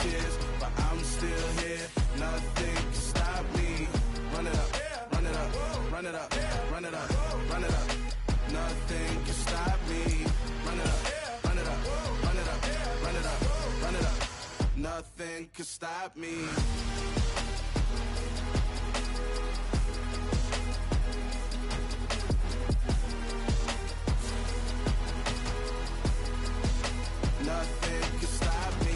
tears, but I'm still here. Nothing can stop me. Run it up, run it up, run it up, run it up, run it up. Nothing can stop me. Run it up, run it up, run it up, run it up, run it up. Nothing can stop me. Nothing can stop me.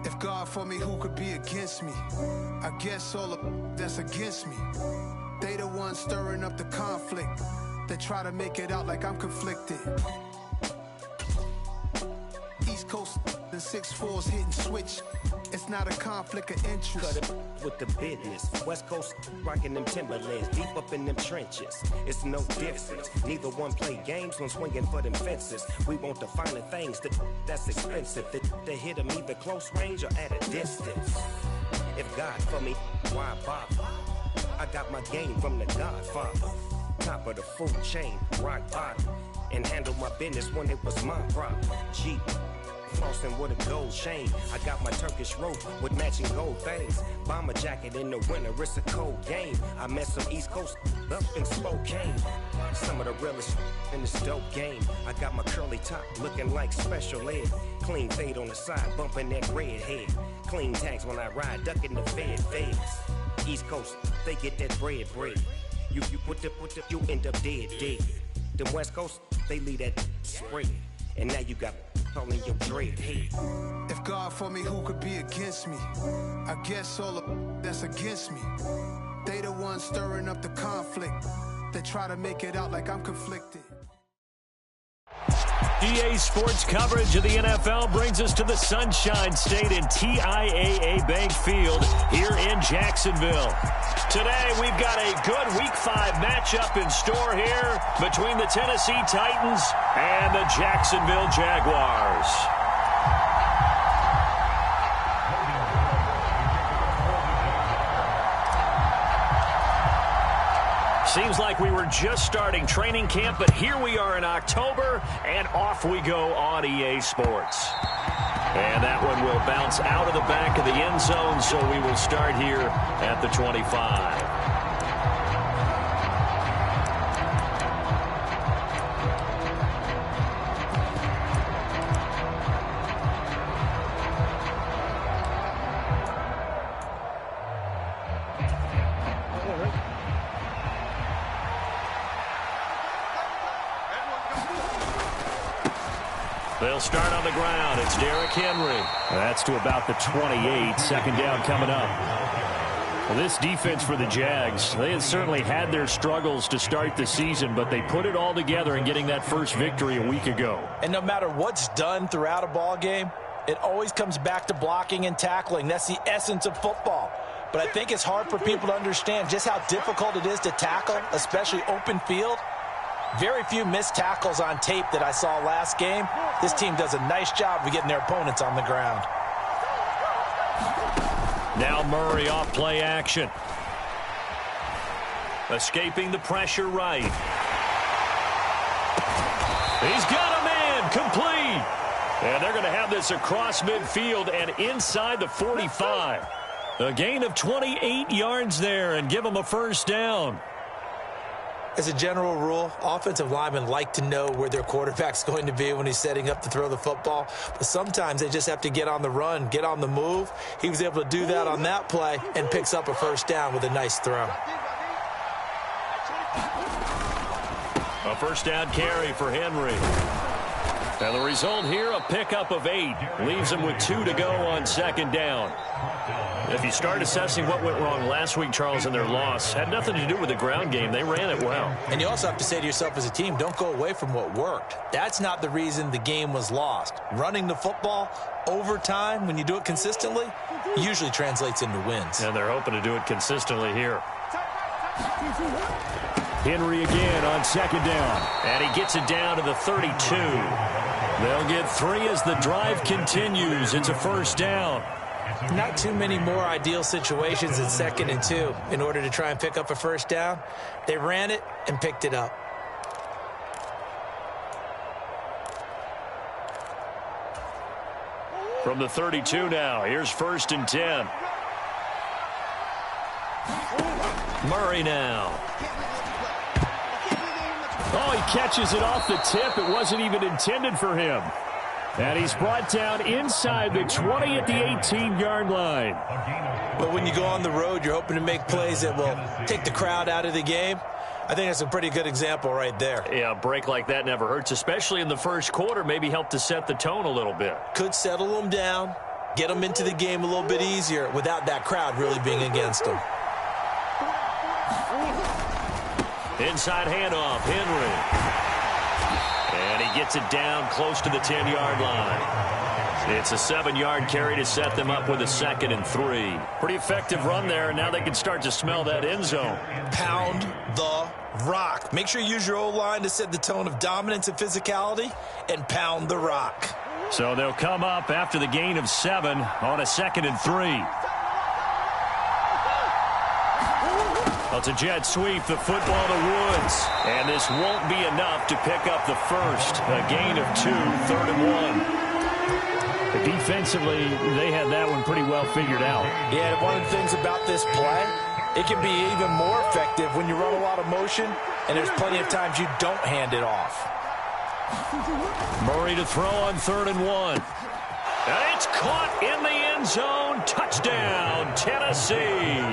If God for me, who could be against me? I guess all of that's against me. They the ones stirring up the conflict. They try to make it out like I'm conflicted. East Coast and 6'4's hitting switch. It's not a conflict of interest. Cut it with the business. West Coast rocking them Timberlands, deep up in them trenches. It's no difference. Neither one play games when swinging for them fences. We want the finer things that's expensive. That hit them either close range or at a distance. If God for me, why bother? I got my game from the Godfather. Top of the food chain, rock bottom. And handle my business when it was my problem. Jeep. Flossing with a gold chain. I got my Turkish rope with matching gold things. Bomber jacket in the winter, it's a cold game. I met some East Coast up in Spokane. Some of the realest in this dope game. I got my curly top looking like special ed. Clean fade on the side, bumping that red head. Clean tags when I ride, ducking the feds. East Coast, they get that bread. You put the, you end up dead. Them West Coast, they leave that spread. And now you got calling your dread head. If God for me, who could be against me? I guess all of that's against me. They the ones stirring up the conflict. They try to make it out like I'm conflicted. EA Sports coverage of the NFL brings us to the Sunshine State in TIAA Bank Field here in Jacksonville. Today, we've got a good Week 5 matchup in store here between the Tennessee Titans and the Jacksonville Jaguars. Seems like we were just starting training camp, but here we are in October, and off we go on EA Sports. And that one will bounce out of the back of the end zone, so we will start here at the 25. They'll start on the ground. It's Derrick Henry. That's to about the 28. Second down coming up. Well, this defense for the Jags, they had certainly had their struggles to start the season, but they put it all together in getting that first victory a week ago. And no matter what's done throughout a ball game, it always comes back to blocking and tackling. That's the essence of football. But I think it's hard for people to understand just how difficult it is to tackle, especially open field. Very few missed tackles on tape that I saw last game. This team does a nice job of getting their opponents on the ground. Now Murray off play action. Escaping the pressure right. He's got a man complete. And they're going to have this across midfield and inside the 45. A gain of 28 yards there and give them a first down. As a general rule, offensive linemen like to know where their quarterback's going to be when he's setting up to throw the football. But sometimes they just have to get on the run, get on the move. He was able to do that on that play and picks up a first down with a nice throw. A first down carry for Henry. And the result here, a pickup of 8. Leaves him with 2 to go on second down. If you start assessing what went wrong last week, Charles, in their loss, had nothing to do with the ground game. They ran it well. And you also have to say to yourself as a team, don't go away from what worked. That's not the reason the game was lost. Running the football over time, when you do it consistently, usually translates into wins. And they're hoping to do it consistently here. Henry again on second down. And he gets it down to the 32. They'll get 3 as the drive continues. It's a first down. Not too many more ideal situations in 2nd and 2 in order to try and pick up a first down. They ran it and picked it up. From the 32 now, here's 1st and 10. Murray now. Oh, he catches it off the tip. It wasn't even intended for him. And he's brought down inside the 20 at the 18-yard line. But when you go on the road, you're hoping to make plays that will take the crowd out of the game. I think that's a pretty good example right there. Yeah, a break like that never hurts, especially in the first quarter. Maybe help to set the tone a little bit. Could settle them down, get them into the game a little bit easier without that crowd really being against them. Inside handoff, Henry. And he gets it down close to the 10-yard line. It's a 7-yard carry to set them up with a 2nd and 3. Pretty effective run there, and now they can start to smell that end zone. Pound the rock. Make sure you use your O-line to set the tone of dominance and physicality, and pound the rock. So they'll come up after the gain of 7 on a 2nd and 3. Well, it's a jet sweep, the football to Woods. And this won't be enough to pick up the first. A gain of 2, 3rd and 1. Defensively, they had that one pretty well figured out. Yeah, one of the things about this play, it can be even more effective when you run a lot of motion, and there's plenty of times you don't hand it off. Murray to throw on 3rd and 1. And it's caught in the end zone. Touchdown, Tennessee.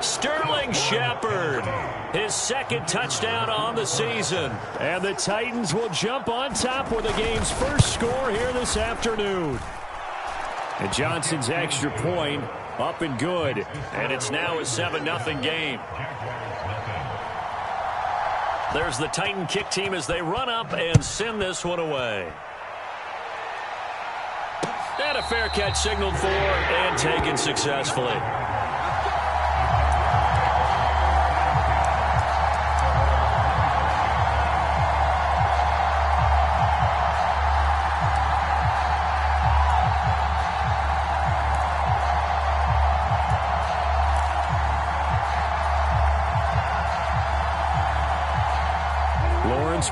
Sterling Shepard, his 2nd touchdown on the season. And the Titans will jump on top with the game's first score here this afternoon. And Johnson's extra point up and good. And it's now a 7-0 game. There's the Titan kick team as they run up and send this one away. And a fair catch signaled for and taken successfully.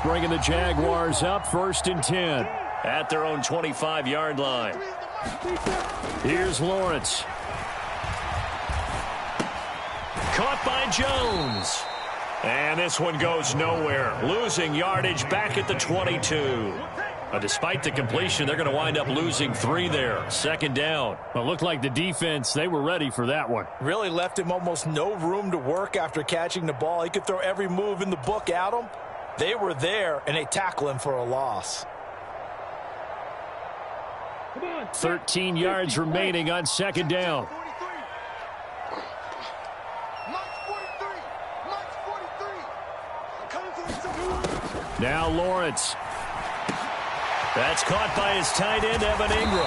Bringing the Jaguars up 1st and 10 at their own 25-yard line. Here's Lawrence. Caught by Jones. And this one goes nowhere. Losing yardage back at the 22. Despite the completion, they're going to wind up losing 3 there. 2nd down. Well, it looked like the defense, they were ready for that one. Really left him almost no room to work after catching the ball. He could throw every move in the book at him. They were there, and they tackle him for a loss. 13 yards remaining on 2nd down. Now Lawrence. That's caught by his tight end, Evan Ingram.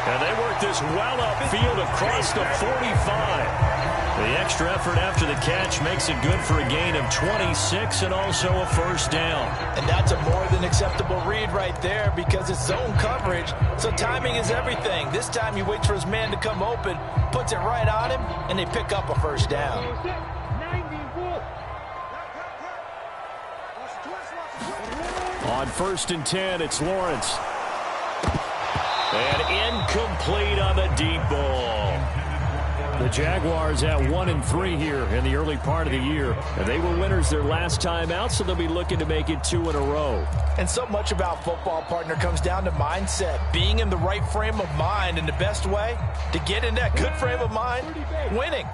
And they work this well upfield across the 45. The extra effort after the catch makes it good for a gain of 26 and also a first down. And that's a more than acceptable read right there because it's zone coverage, so timing is everything. This time he waits for his man to come open, puts it right on him, and they pick up a first down. On 1st and 10, it's Lawrence. And incomplete on the deep ball. The Jaguars at 1-3 here in the early part of the year. And they were winners their last time out, so they'll be looking to make it 2 in a row. And so much about football, partner, comes down to mindset. Being in the right frame of mind, and the best way to get in that good frame of mind, winning.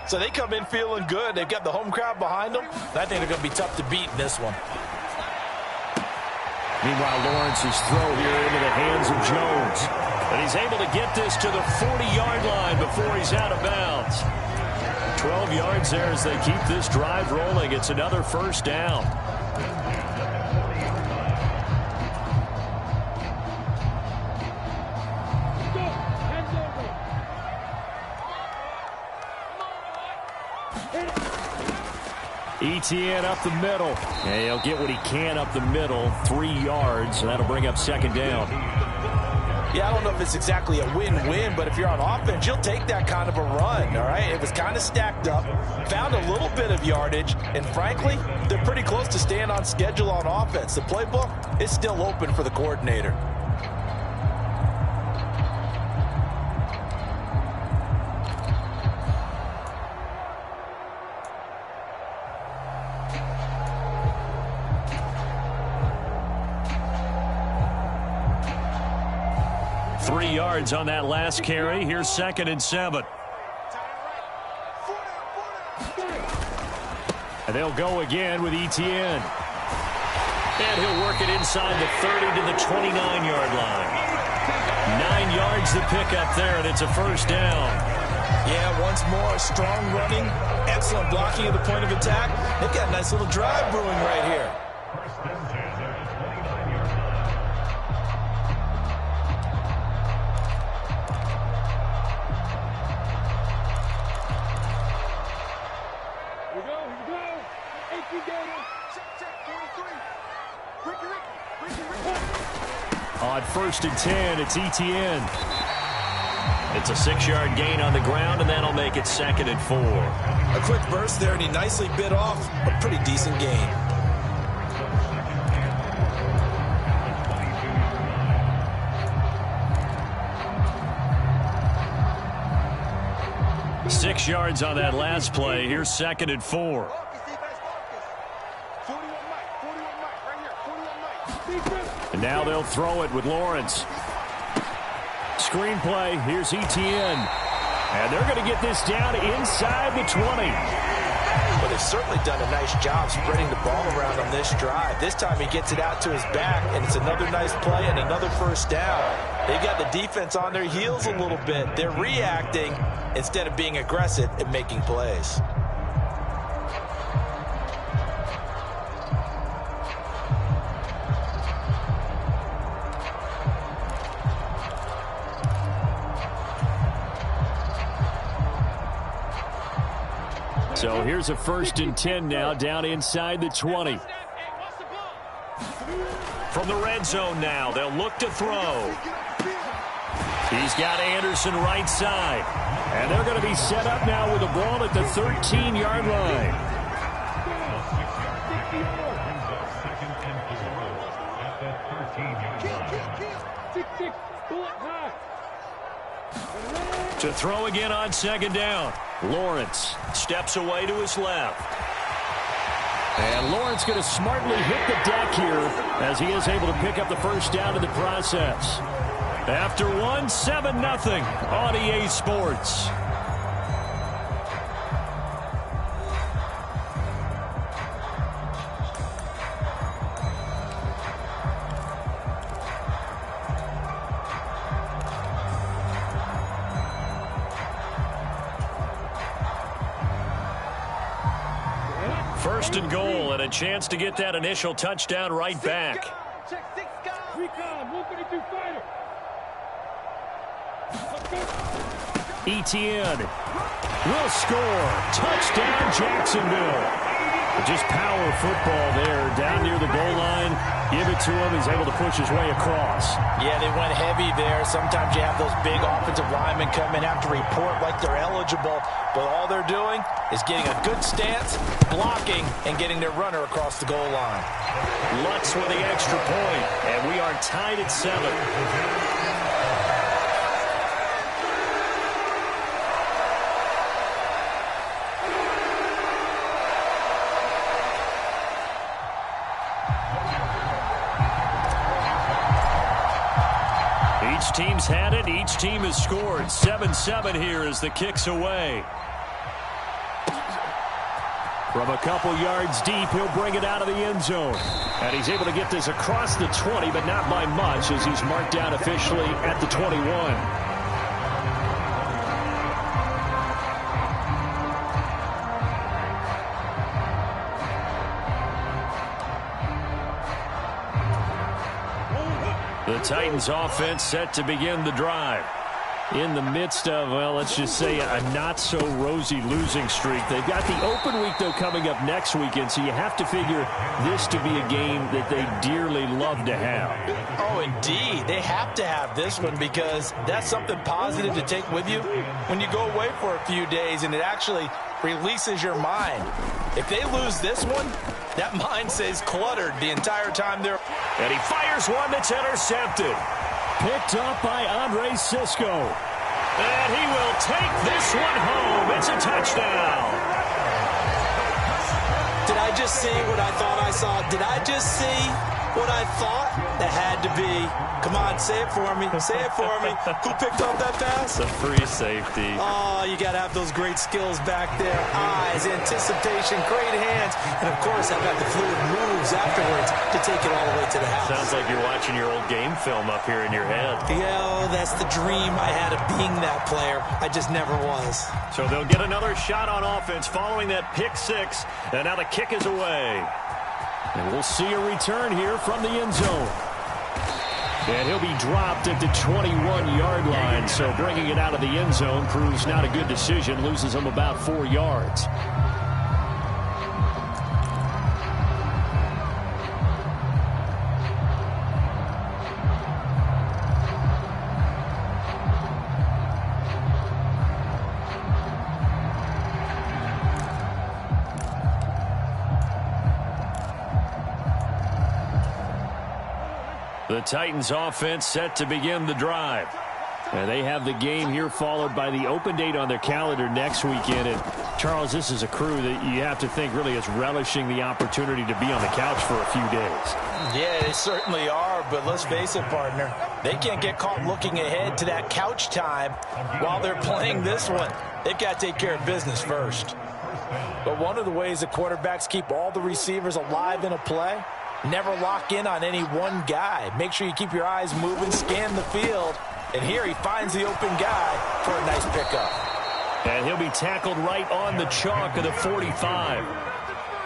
So they come in feeling good. They've got the home crowd behind them. I think they're going to be tough to beat in this one. Meanwhile, Lawrence's throw here into the hands of Jones. And he's able to get this to the 40-yard line before he's out of bounds. 12 yards there as they keep this drive rolling. It's another first down. Etienne up the middle. And he'll get what he can up the middle, 3 yards. That'll bring up second down. Yeah, I don't know if it's exactly a win-win, but if you're on offense, you'll take that kind of a run, all right? It was kind of stacked up, found a little bit of yardage, and frankly, they're pretty close to staying on schedule on offense. The playbook is still open for the coordinator. On that last carry. Here's 2nd and 7. And they'll go again with Etienne. And he'll work it inside the 30 to the 29-yard line. 9 yards to pick up there, and it's a first down. Yeah, once more, strong running, excellent blocking at the point of attack. They've got a nice little drive brewing right here. On 1st and 10, it's Etienne. It's a 6-yard gain on the ground, and that'll make it 2nd and 4. A quick burst there, and he nicely bit off a pretty decent gain. Six yards on that last play. Here's 2nd and 4. And now they'll throw it with Lawrence. Screenplay. Here's Etienne. And they're going to get this down inside the 20. Well, they've certainly done a nice job spreading the ball around on this drive. This time he gets it out to his back, and it's another nice play and another first down. They've got the defense on their heels a little bit. They're reacting instead of being aggressive and making plays. So here's a 1st and 10 now, down inside the 20. From the red zone now, they'll look to throw. He's got Anderson right side. And they're going to be set up now with the ball at the 13-yard line. To throw again on 2nd down. Lawrence steps away to his left. And Lawrence going to smartly hit the deck here as he is able to pick up the first down in the process. After 7-0 on EA Sports. First and goal, and a chance to get that initial touchdown right back. Etienne will score. Touchdown, Jacksonville. Just power football there down near the goal line. Give it to him. He's able to push his way across. Yeah, they went heavy there. Sometimes you have those big offensive linemen come in, have to report like they're eligible, but all they're doing is getting a good stance, blocking, and getting their runner across the goal line. Lutz with the extra point, and we are tied at 7. Each team's had it. Each team has scored. 7-7 here as the kick's away. From a couple yards deep, he'll bring it out of the end zone. And he's able to get this across the 20, but not by much as he's marked down officially at the 21. The Titans offense set to begin the drive. in the midst of, well, let's just say a not-so-rosy losing streak. They've got the open week, though, coming up next weekend, so you have to figure this to be a game that they dearly love to have. Oh, indeed. They have to have this one because that's something positive to take with you when you go away for a few days, and it actually releases your mind. If they lose this one, that mind stays cluttered the entire time they're... And he fires one that's intercepted. Picked up by Andre Sisco. And he will take this one home. It's a touchdown. Did I just see what I thought I saw? Did I just see what I thought? That had to be. Come on, say it for me. Say it for me. Who picked up that pass? The free safety. Oh, you got to have those great skills back there. Eyes, anticipation, great hands. And, of course, I've got the fluid moves afterwards to take it all the way to the house. Sounds like you're watching your old game film up here in your head. Yeah, oh, that's the dream I had of being that player. I just never was. So they'll get another shot on offense following that pick six. And now the kick is away. And we'll see a return here from the end zone. And he'll be dropped at the 21-yard line. So bringing it out of the end zone proves not a good decision. Loses him about 4 yards. The Titans offense set to begin the drive. And they have the game here followed by the open date on their calendar next weekend. And Charles, this is a crew that you have to think really is relishing the opportunity to be on the couch for a few days. Yeah, they certainly are, but let's face it, partner. They can't get caught looking ahead to that couch time while they're playing this one. They've got to take care of business first. But one of the ways the quarterbacks keep all the receivers alive in a play, never lock in on any one guy. Make sure you keep your eyes moving, scan the field. And here he finds the open guy for a nice pickup. And he'll be tackled right on the chalk of the 45.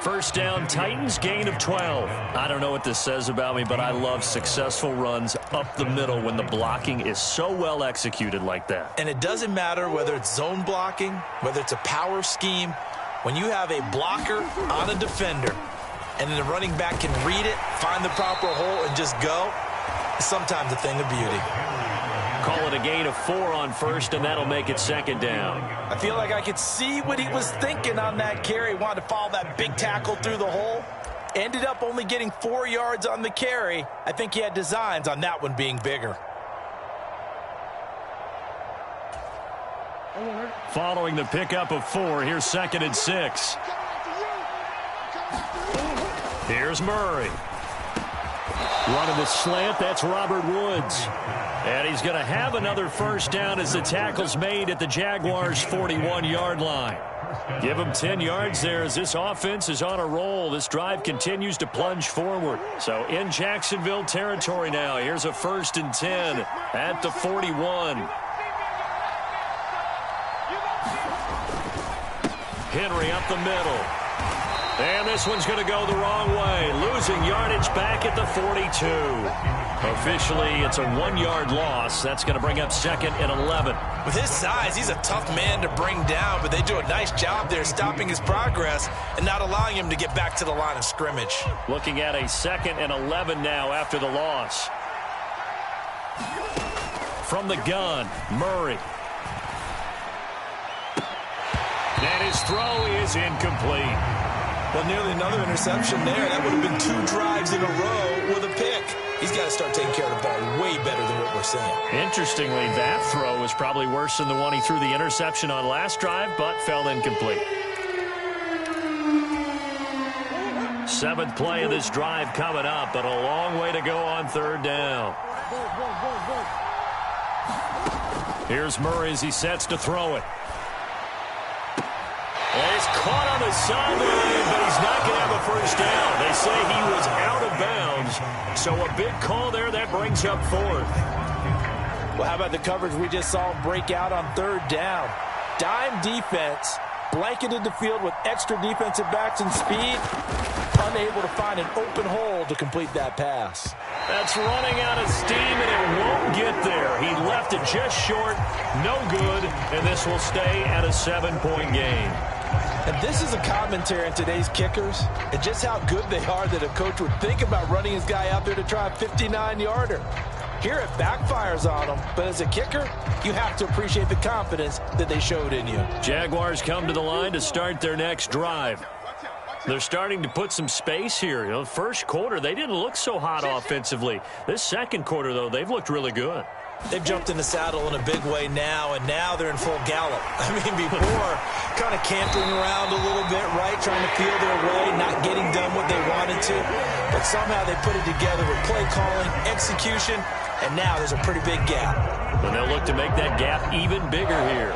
First down, Titans, gain of 12. I don't know what this says about me, but I love successful runs up the middle when the blocking is so well executed like that. And it doesn't matter whether it's zone blocking, whether it's a power scheme. When you have a blocker on a defender, and then the running back can read it, find the proper hole, and just go, it's sometimes a thing of beauty. Call it a gain of 4 on first, and that'll make it second down. I feel like I could see what he was thinking on that carry. Wanted to follow that big tackle through the hole. Ended up only getting 4 yards on the carry. I think he had designs on that one being bigger. Following the pickup of 4, here's second and 6. Here's Murray. Running the slant, that's Robert Woods. And he's going to have another first down as the tackle's made at the Jaguars' 41-yard line. Give him 10 yards there as this offense is on a roll. This drive continues to plunge forward. So in Jacksonville territory now. Here's a 1st and 10 at the 41. Henry up the middle. And this one's going to go the wrong way. Losing yardage back at the 42. Officially, it's a 1-yard loss. That's going to bring up second and 11. With his size, he's a tough man to bring down, but they do a nice job there stopping his progress and not allowing him to get back to the line of scrimmage. Looking at a 2nd and 11 now after the loss. From the gun, Murray. And his throw is incomplete. Well, nearly another interception there. That would have been 2 drives in a row with a pick. He's got to start taking care of the ball way better than what we're seeing. Interestingly, that throw was probably worse than the one he threw the interception on last drive, but fell incomplete. 7th play of this drive coming up, but a long way to go on 3rd down. Here's Murray as he sets to throw it. And it's caught on the sideline, but he's not going to have a first down. They say he was out of bounds, so a big call there that brings up 4th. Well, how about the coverage we just saw break out on 3rd down? Dime defense, blanketed the field with extra defensive backs and speed, unable to find an open hole to complete that pass. That's running out of steam, and it won't get there. He left it just short, no good, and this will stay at a 7-point game. And this is a commentary on today's kickers and just how good they are that a coach would think about running his guy out there to try a 59-yarder. Here it backfires on him, but as a kicker, you have to appreciate the confidence that they showed in you. Jaguars come to the line to start their next drive. They're starting to put some space here. You know, first quarter, they didn't look so hot offensively. This second quarter, though, they've looked really good. They've jumped in the saddle in a big way now, and now they're in full gallop. I mean, before, kind of cantering around a little bit, right, trying to feel their way, not getting done what they wanted to. But somehow they put it together with play calling, execution, and now there's a pretty big gap. And they'll look to make that gap even bigger here.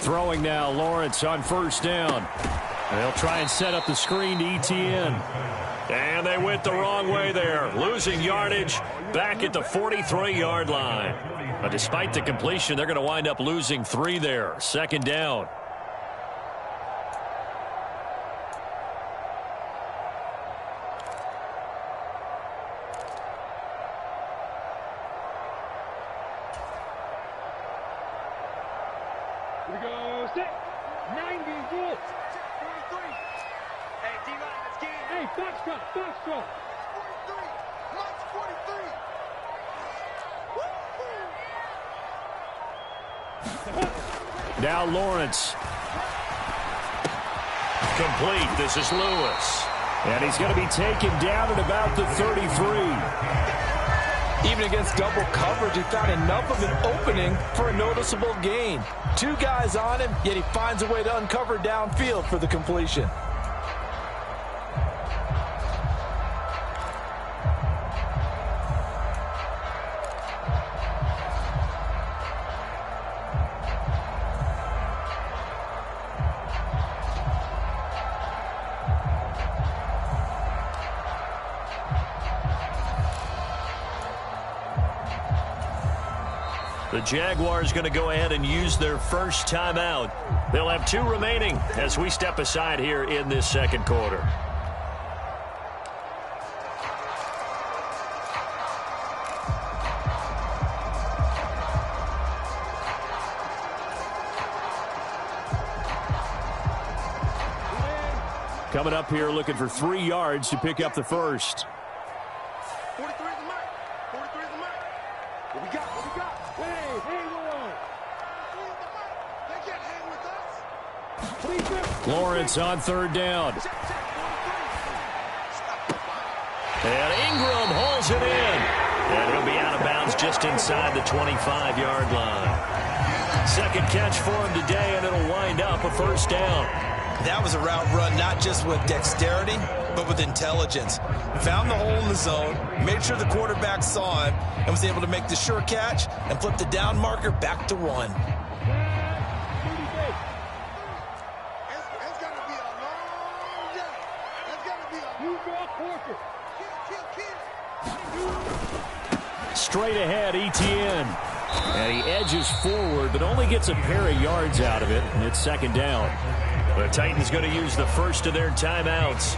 Throwing now, Lawrence on first down. They'll try and set up the screen to ETN. And they went the wrong way there. Losing yardage back at the 43-yard line. But despite the completion, they're going to wind up losing 3 there. Second down. Here we go, set, 90, good. 43. Hey, D-line, let's get it. Hey, foxtrot. 43, Mike's 43. Now Lawrence. Complete. This is Lewis. And he's going to be taken down at about the 33. Even against double coverage, he found enough of an opening for a noticeable gain. 2 guys on him, yet he finds a way to uncover downfield for the completion. The Jaguars going to go ahead and use their first timeout. They'll have 2 remaining as we step aside here in this second quarter. Coming up here looking for 3 yards to pick up the first. 43 is the mark. 43 is the mark. What we got? Hey, hang on. 43 is the mark. They can't hang with us. Lawrence on third down. And Ingram hauls it in. And he'll be out of bounds just inside the 25-yard line. Second catch for him today, and it'll wind up a first down. That was a route run not just with dexterity, but with intelligence. Found the hole in the zone, made sure the quarterback saw him, and was able to make the sure catch and flip the down marker back to 1. It's going to be a long day. It's going to be a new ball quarter. Straight ahead, ETN. And he edges forward, but only gets a pair of yards out of it, and it's second down. The Titans going to use the first of their timeouts.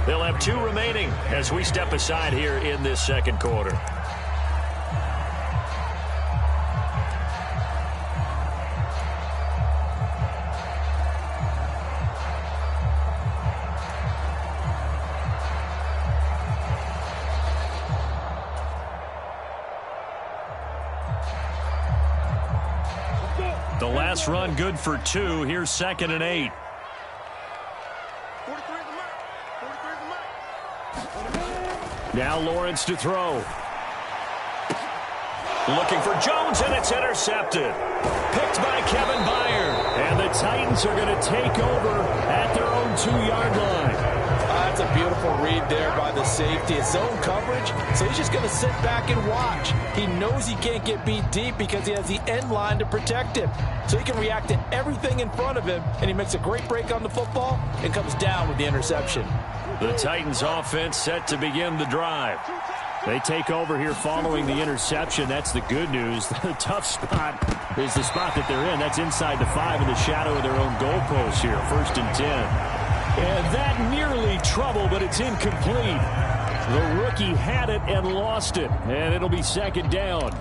They'll have 2 remaining as we step aside here in this second quarter. The last run good for 2. Here's 2nd and 8. 43 is the mark. 43 is the mark. Now Lawrence to throw. Looking for Jones, and it's intercepted. Picked by Kevin Byard. And the Titans are going to take over at their own 2-yard line. That's a A beautiful read there by the safety. It's zone coverage, so he's just going to sit back and watch. He knows he can't get beat deep because he has the end line to protect him. So he can react to everything in front of him, and he makes a great break on the football and comes down with the interception. The Titans offense set to begin the drive. They take over here following the interception. That's the good news. The tough spot is the spot that they're in. That's inside the 5 in the shadow of their own goalpost here. 1st and 10. And that nearly trouble, but it's incomplete. The rookie had it and lost it. And it'll be 2nd down.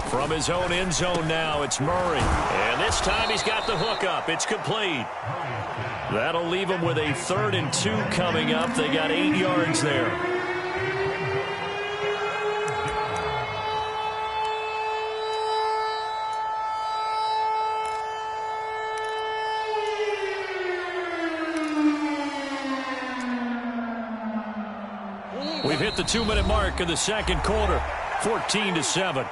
From his own end zone now, it's Murray. And this time he's got the hook up. It's complete. That'll leave him with a 3rd and 2 coming up. They got 8 yards there. We've hit the 2-minute mark of the 2nd quarter. 14-7.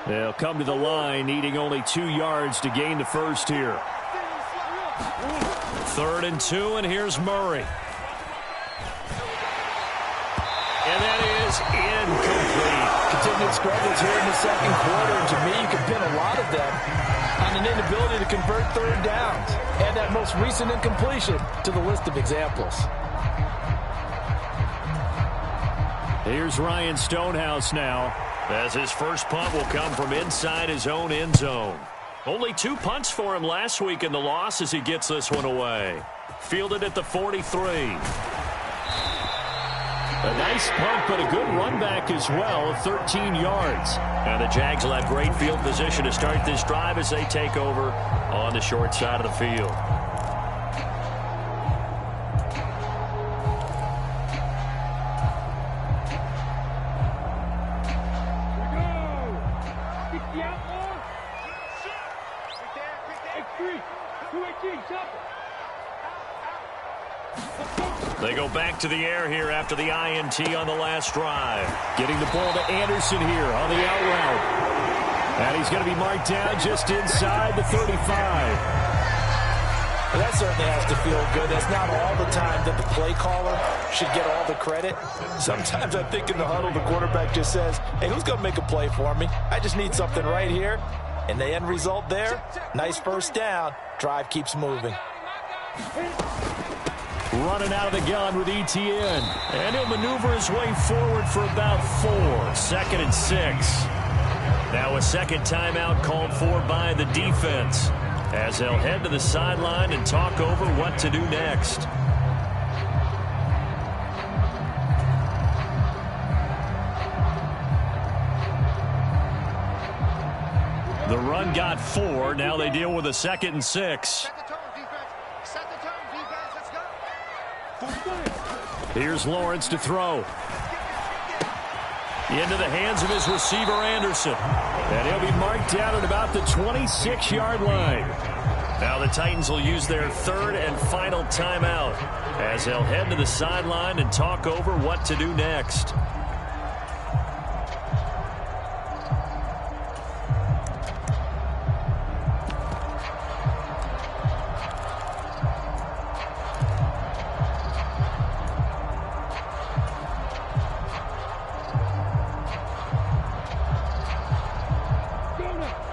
They'll come to the line, needing only 2 yards to gain the first here. 3rd and 2, and here's Murray. And that is incomplete. Continued struggles here in the 2nd quarter, and to me, you can pin a lot of them on an inability to convert 3rd downs. Add that most recent incompletion to the list of examples. Here's Ryan Stonehouse now, as his first punt will come from inside his own end zone. Only 2 punts for him last week in the loss as he gets this one away. Fielded at the 43. A nice punt, but a good run back as well of 13 yards. And the Jags will have great field position to start this drive as they take over on the short side of the field. They go back to the air here after the INT on the last drive. Getting the ball to Anderson here on the out route. And he's going to be marked down just inside the 35. Well, that certainly has to feel good. That's not all the time that the play caller should get all the credit. Sometimes I think in the huddle, the quarterback just says, hey, who's going to make a play for me? I just need something right here. And the end result there, nice first down. Drive keeps moving. Running out of the gun with Etienne. And he'll maneuver his way forward for about 4. 2nd and 6. Now a 2nd timeout called for by the defense, as they'll head to the sideline and talk over what to do next. The run got 4. Now they deal with a 2nd and 6. Here's Lawrence to throw. Into the hands of his receiver, Anderson. And he'll be marked down at about the 26-yard line. Now the Titans will use their 3rd and final timeout, as they'll head to the sideline and talk over what to do next.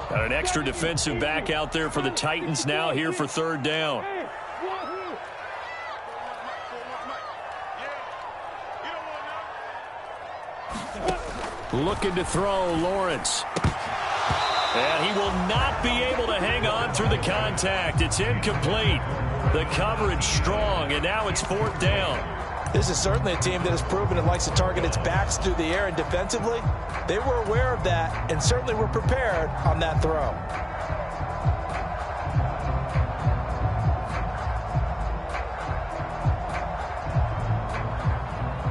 Got an extra defensive back out there for the Titans now here for 3rd down. Looking to throw, Lawrence. And he will not be able to hang on through the contact. It's incomplete. The coverage strong, and now it's 4th down. This is certainly a team that has proven it likes to target its backs through the air, and defensively, they were aware of that and certainly were prepared on that throw.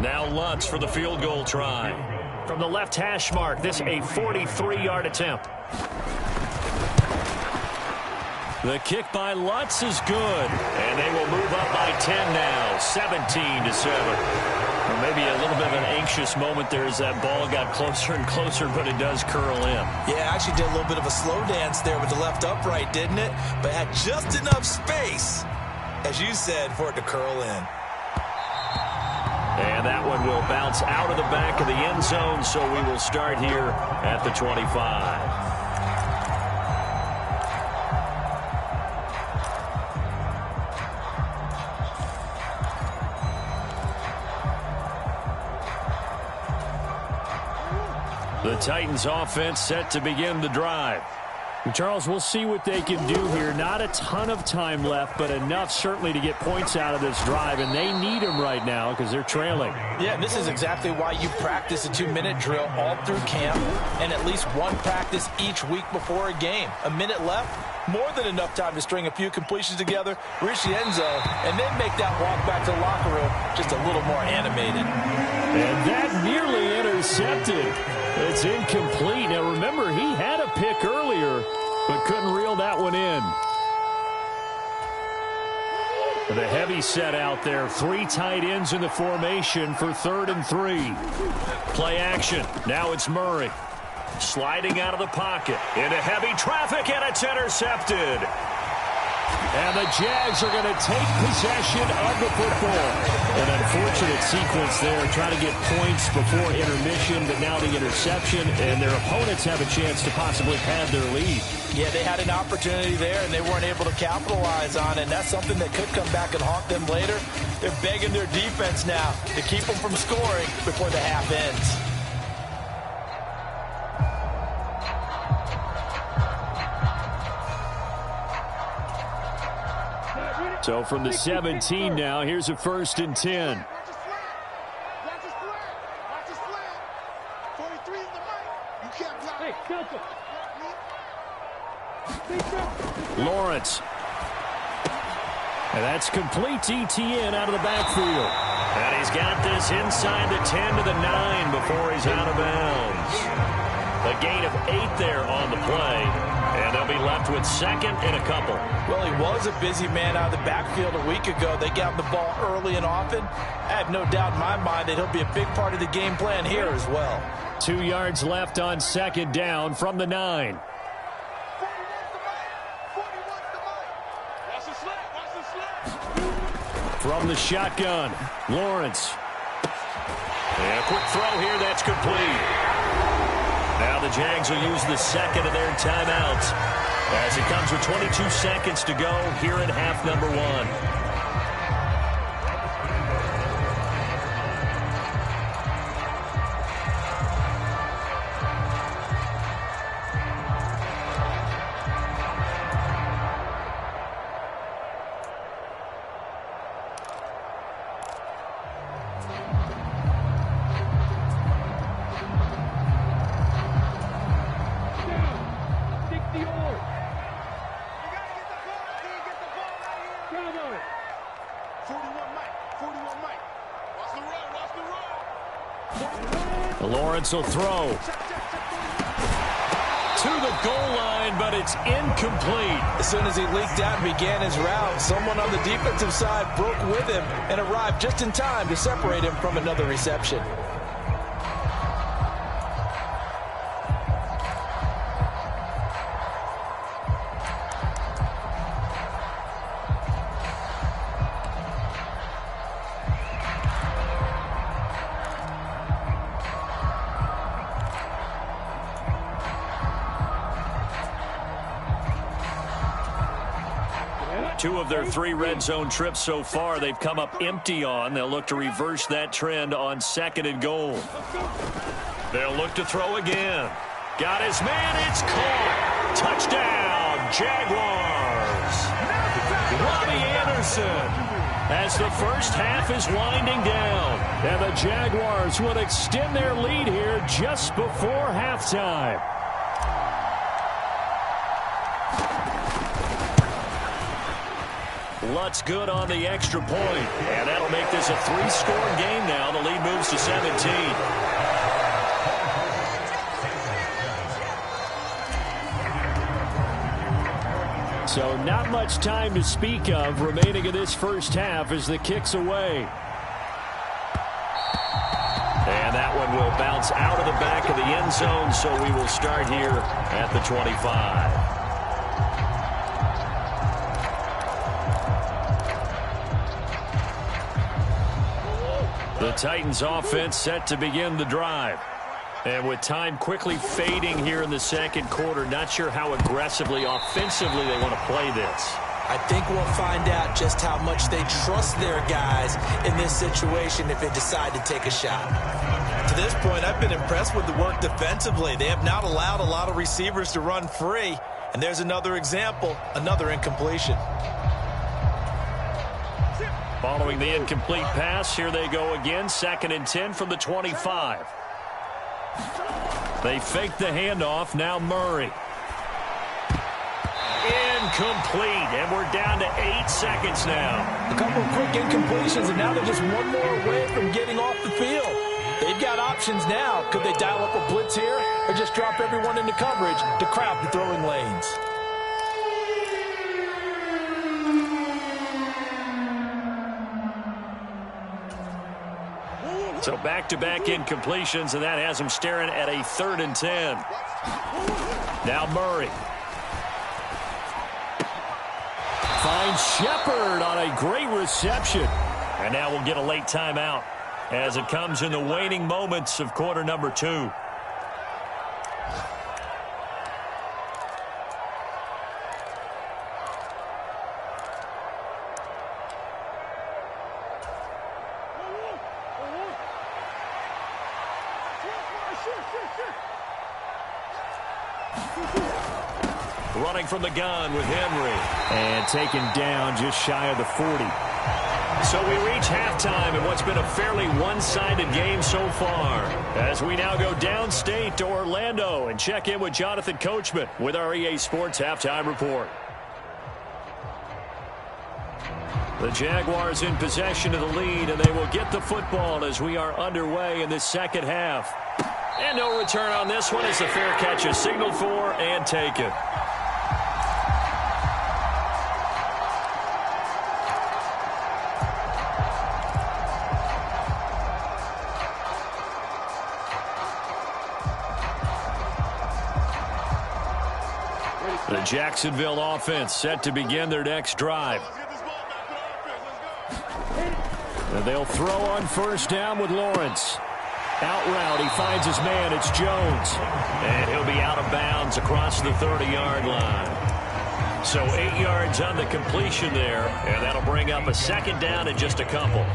Now Lutz for the field goal try. From the left hash mark, this a 43-yard attempt. The kick by Lutz is good, and they will move up by 10 now, 17-7. Well, maybe a little bit of an anxious moment there as that ball got closer and closer, but it does curl in. Yeah, actually did a little bit of a slow dance there with the left upright, didn't it? But had just enough space, as you said, for it to curl in. And that one will bounce out of the back of the end zone, so we will start here at the 25. The Titans offense set to begin the drive. And Charles, we'll see what they can do here. Not a ton of time left, but enough certainly to get points out of this drive, and they need them right now because they're trailing. Yeah, and this is exactly why you practice a 2-minute drill all through camp and at least one practice each week before a game. A minute left, more than enough time to string a few completions together, reach the end zone, and then make that walk back to the locker room just a little more animated. And that nearly intercepted. It's incomplete. Now, remember, he had a pick earlier, but couldn't reel that one in. The heavy set out there. 3 tight ends in the formation for 3rd and 3. Play action. Now it's Murray. Sliding out of the pocket. Into heavy traffic, and it's intercepted. And the Jags are going to take possession of the football. An unfortunate sequence there, trying to get points before intermission, but now the interception, and their opponents have a chance to possibly pad their lead. Yeah, they had an opportunity there, and they weren't able to capitalize on it, and that's something that could come back and haunt them later. They're begging their defense now to keep them from scoring before the half ends. So from the 17 now, here's a 1st and 10. Watch the slant. Watch the slant. 43 is the mic. You can't block. Hey, Lawrence. And that's complete to ETN out of the backfield. And he's got this inside the 10 to the 9 before he's out of bounds. A gain of 8 there on the play. And they'll be left with 2nd and a couple. Well, he was a busy man out of the backfield a week ago. They got the ball early and often. I have no doubt in my mind that he'll be a big part of the game plan here as well. 2 yards left on 2nd down from the 9. Watch the slant. Watch the slant. From the shotgun, Lawrence. And a quick throw here, that's complete. Now the Jags will use the 2nd of their timeouts as it comes with 22 seconds to go here in half number 1. Lawrence will throw to the goal line, but it's incomplete. As soon as he leaked out and began his route, someone on the defensive side broke with him and arrived just in time to separate him from another reception. Two of their 3 red zone trips so far, they've come up empty on. They'll look to reverse that trend on 2nd and goal. They'll look to throw again. Got his man. It's caught. Touchdown, Jaguars. Robbie Anderson. As the first half is winding down. And the Jaguars would extend their lead here just before halftime. Lutz good on the extra point. And that'll make this a 3-score game now. The lead moves to 17. So not much time to speak of remaining in this first half as the kick's away. And that one will bounce out of the back of the end zone, so we will start here at the 25. The Titans offense set to begin the drive. And with time quickly fading here in the second quarter, not sure how aggressively, offensively they want to play this. I think we'll find out just how much they trust their guys in this situation if they decide to take a shot. To this point, I've been impressed with the work defensively. They have not allowed a lot of receivers to run free. And there's another example, another incompletion. Following the incomplete pass, here they go again, 2nd and 10 from the 25. They fake the handoff, now Murray. Incomplete, and we're down to 8 seconds now. A couple of quick incompletions, and now they're just one more away from getting off the field. They've got options now. Could they dial up a blitz here or just drop everyone into coverage to crowd the throwing lanes? So back-to-back incompletions, and that has them staring at a 3rd and 10. Now Murray. Finds Shepard on a great reception. And now we'll get a late timeout as it comes in the waning moments of quarter number 2. Running from the gun with Henry. And taken down just shy of the 40. So we reach halftime in what's been a fairly one-sided game so far. As we now go downstate to Orlando and check in with Jonathan Coachman with our EA Sports Halftime Report. The Jaguars in possession of the lead, and they will get the football as we are underway in this second half. And no return on this one as the fair catch is signaled for and taken. The Jacksonville offense set to begin their next drive. And they'll throw on first down with Lawrence. Out route, he finds his man, it's Jones. And he'll be out of bounds across the 30-yard line. So 8 yards on the completion there, and that'll bring up a second down in just a couple.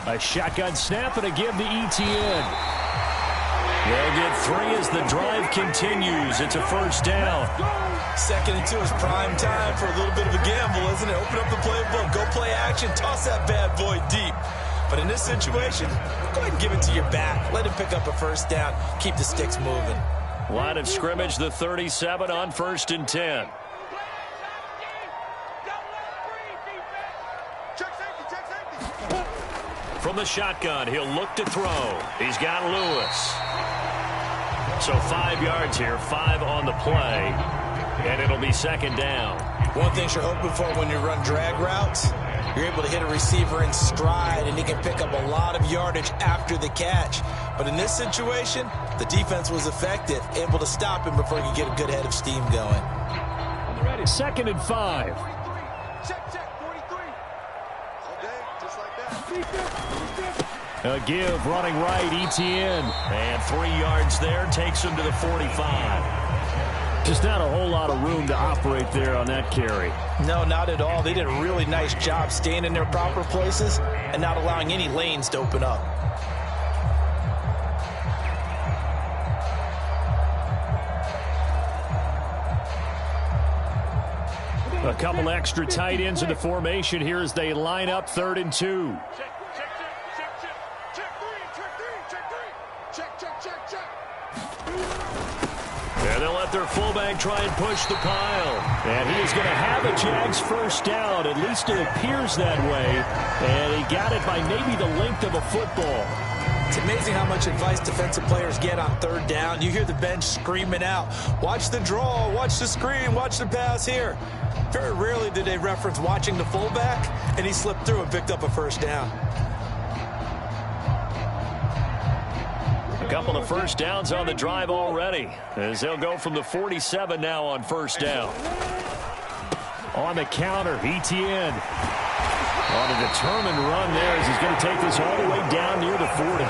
A shotgun snap and a give to ETN. They'll get 3 as the drive continues. It's a first down. 2nd and 2 is prime time for a little bit of a gamble, isn't it? Open up the playbook, go play action, toss that bad boy deep. But in this situation, go ahead and give it to your back. Let him pick up a first down. Keep the sticks moving. Line of scrimmage, the 37 on 1st and 10. From the shotgun, he'll look to throw. He's got Lewis. So 5 yards here, 5 on the play, and it'll be second down. One thing you're hoping for when you run drag routes, you're able to hit a receiver in stride, and he can pick up a lot of yardage after the catch. But in this situation, the defense was effective, able to stop him before he could get a good head of steam going. 2nd and 5. Check, 43. Okay, just like that. A give, running right, ETN. And 3 yards there, takes him to the 45. Just not a whole lot of room to operate there on that carry. No, not at all. They did a really nice job staying in their proper places and not allowing any lanes to open up. A couple extra tight ends in the formation here as they line up 3rd and 2. And they'll let their fullback try and push the pile. And he is going to have a Jags first down. At least it appears that way. And he got it by maybe the length of a football. It's amazing how much advice defensive players get on 3rd down. You hear the bench screaming out, watch the draw, watch the screen, watch the pass here. Very rarely do they reference watching the fullback, and he slipped through and picked up a first down. A couple of first downs on the drive already, as they'll go from the 47 now on first down. On the counter, Etienne. On a determined run there as he's going to take this all the way down near the 40.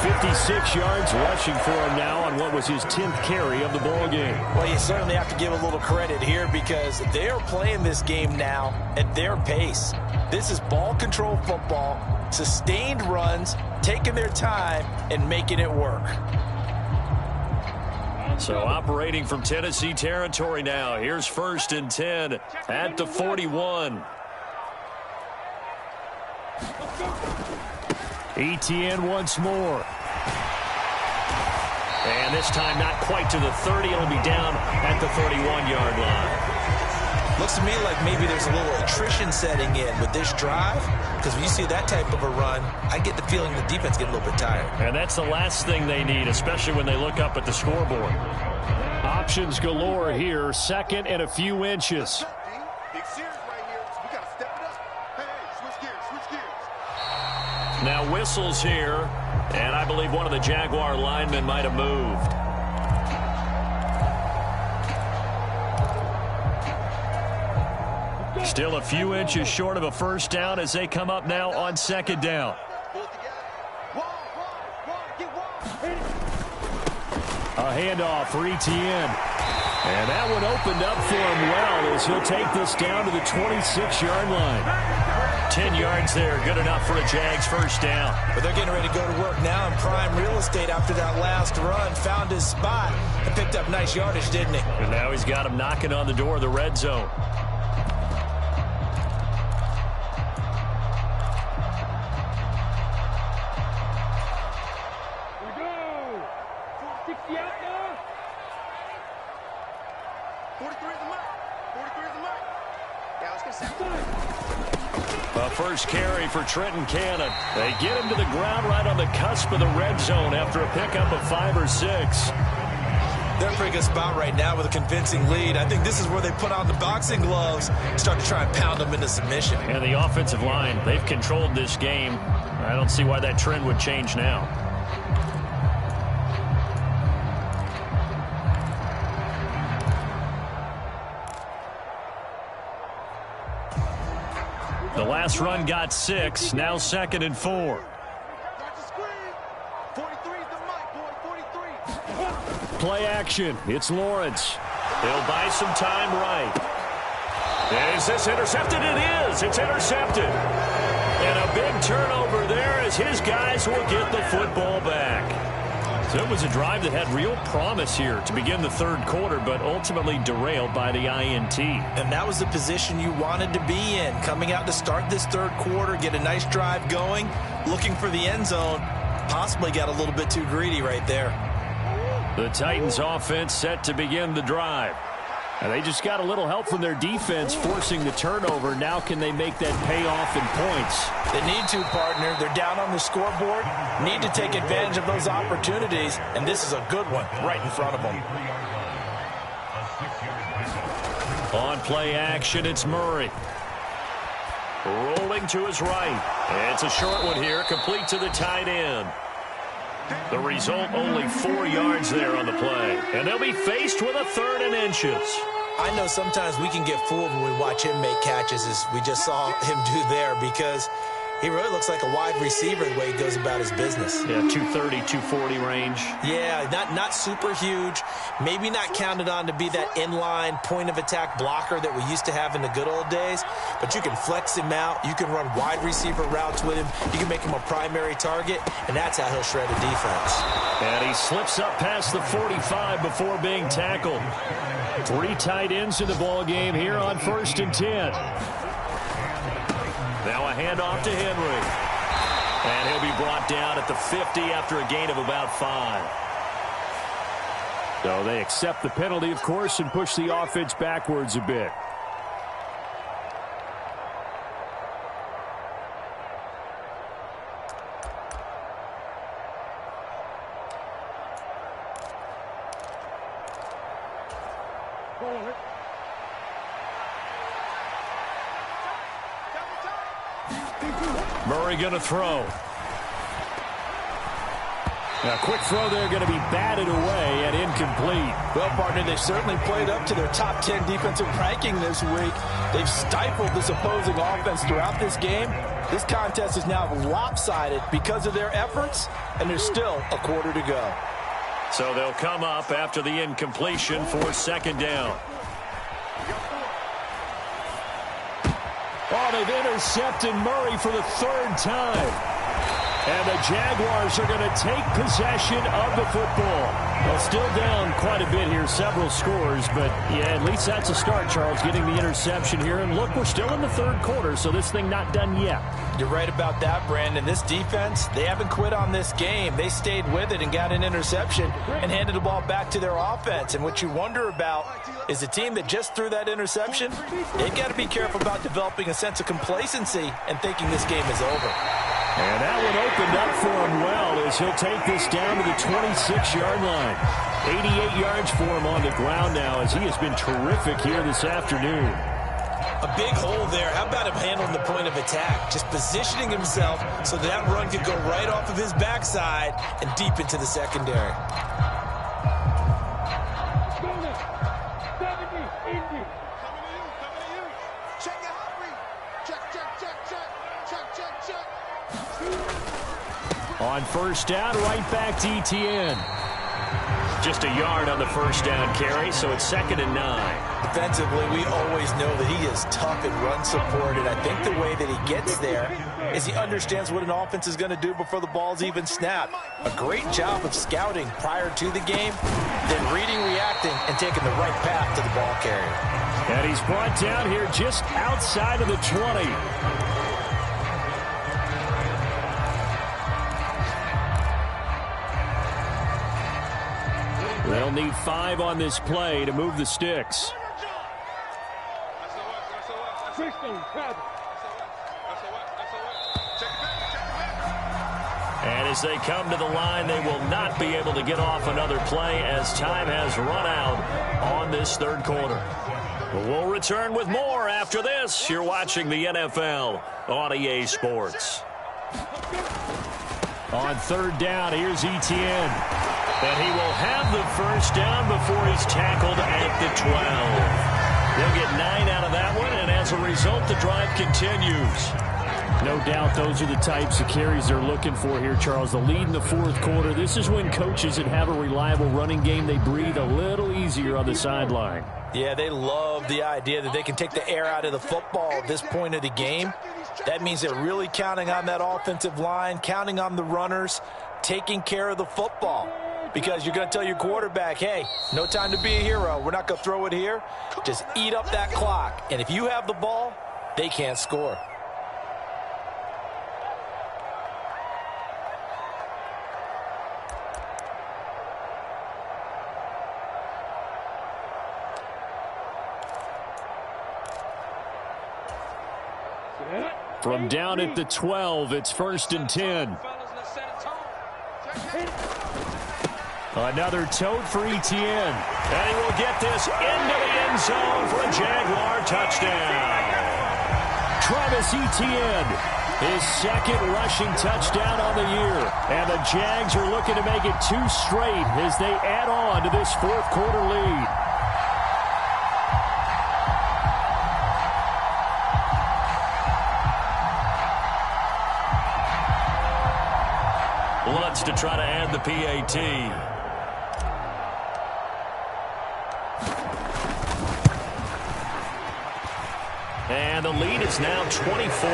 56 yards rushing for him now on what was his 10th carry of the ball game. Well, you certainly have to give a little credit here because they are playing this game now at their pace. This is ball control football, sustained runs, taking their time, and making it work. So operating from Tennessee territory now. Here's 1st and 10 at the 41. Etienne once more. And this time not quite to the 30. It'll be down at the 31-yard line. Looks to me like maybe there's a little attrition setting in with this drive, because when you see that type of a run, I get the feeling the defense getting a little bit tired. And that's the last thing they need, especially when they look up at the scoreboard. Options galore here, 2nd and a few inches. Now whistles here, and I believe one of the Jaguar linemen might have moved. Still a few inches short of a first down as they come up now on 2nd down. A handoff for Etienne. And that one opened up for him well as he'll take this down to the 26-yard line. 10 yards there, good enough for a Jags first down. But they're getting ready to go to work now in prime real estate after that last run. Found his spot and picked up nice yardage, didn't he? And now he's got him knocking on the door of the red zone. A first carry for Trenton Cannon. They get him to the ground right on the cusp of the red zone after a pickup of 5 or 6. They're in a pretty good spot right now with a convincing lead. I think this is where they put on the boxing gloves, start to try and pound them into submission. And the offensive line, they've controlled this game. I don't see why that trend would change now. The last run got 6, now 2nd and 4. Play action, it's Lawrence. He'll buy some time right. Is this intercepted? It is, it's intercepted. And a big turnover there as his guys will get the football back. So it was a drive that had real promise here to begin the 3rd quarter, but ultimately derailed by the INT. And that was the position you wanted to be in, coming out to start this 3rd quarter, get a nice drive going, looking for the end zone, possibly got a little bit too greedy right there. The Titans offense set to begin the drive. And they just got a little help from their defense forcing the turnover. Now can they make that pay off in points? They need to, partner. They're down on the scoreboard. Need to take advantage of those opportunities. And this is a good one right in front of them. On play action, it's Murray. Rolling to his right. It's a short one here, complete to the tight end. The result, only 4 yards there on the play. And they'll be faced with a 3rd and inches. I know sometimes we can get fooled when we watch him make catches, as we just saw him do there, because He really looks like a wide receiver the way he goes about his business. Yeah, 230, 240 range. Yeah, not super huge. Maybe not counted on to be that inline point-of-attack blocker that we used to have in the good old days. But you can flex him out. You can run wide receiver routes with him. You can make him a primary target, and that's how he'll shred a defense. And he slips up past the 45 before being tackled. 3 tight ends in the ball game here on 1st and 10. Now a handoff to Henry. And he'll be brought down at the 50 after a gain of about 5. So they accept the penalty, of course, and push the offense backwards a bit. Murray going to throw. A quick throw there going to be batted away and incomplete. Well, partner, they've certainly played up to their top 10 defensive ranking this week. They've stifled this opposing offense throughout this game. This contest is now lopsided because of their efforts, and there's still a quarter to go. So they'll come up after the incompletion for 2nd down. Oh, they've intercepted Murray for the 3rd time. And the Jaguars are going to take possession of the football. Well, still down quite a bit here, several scores, but yeah, at least that's a start, Charles, getting the interception here. And look, we're still in the 3rd quarter, so this thing not done yet. You're right about that, Brandon. This defense, they haven't quit on this game. They stayed with it and got an interception and handed the ball back to their offense. And what you wonder about is a team that just threw that interception, they've got to be careful about developing a sense of complacency and thinking this game is over. And that one opened up for him well as he'll take this down to the 26-yard line. 88 yards for him on the ground now as he has been terrific here this afternoon. A big hole there. How about him handling the point of attack? Just positioning himself so that run could go right off of his backside and deep into the secondary. On 1st down, right back to Etienne. Just a yard on the 1st down carry, so it's 2nd and 9. Defensively, we always know that he is tough in run support, and I think the way that he gets there is he understands what an offense is going to do before the ball's even snapped. A great job of scouting prior to the game, then reading, reacting, and taking the right path to the ball carrier. And he's brought down here just outside of the 20. They'll need 5 on this play to move the sticks. And as they come to the line, they will not be able to get off another play as time has run out on this 3rd quarter. We'll return with more after this. You're watching the NFL on EA Sports. On 3rd down, here's Etienne. And he will have the 1st down before he's tackled at the 12. They'll get 9 out of that one, and as a result, the drive continues. No doubt those are the types of carries they're looking for here, Charles. The lead in the 4th quarter. This is when coaches that have a reliable running game, they breathe a little easier on the sideline. Yeah, they love the idea that they can take the air out of the football at this point of the game. That means they're really counting on that offensive line, counting on the runners, taking care of the football. Because you're going to tell your quarterback, hey, no time to be a hero. We're not going to throw it here. Just eat up that clock. And if you have the ball, they can't score. From down at the 12, it's 1st and 10. Another tote for Etienne. And he will get this into the end zone for a Jaguar touchdown. Travis Etienne, his 2nd rushing touchdown on the year. And the Jags are looking to make it 2 straight as they add on to this 4th quarter lead. Lutz to try to add the PAT. And the lead is now 24.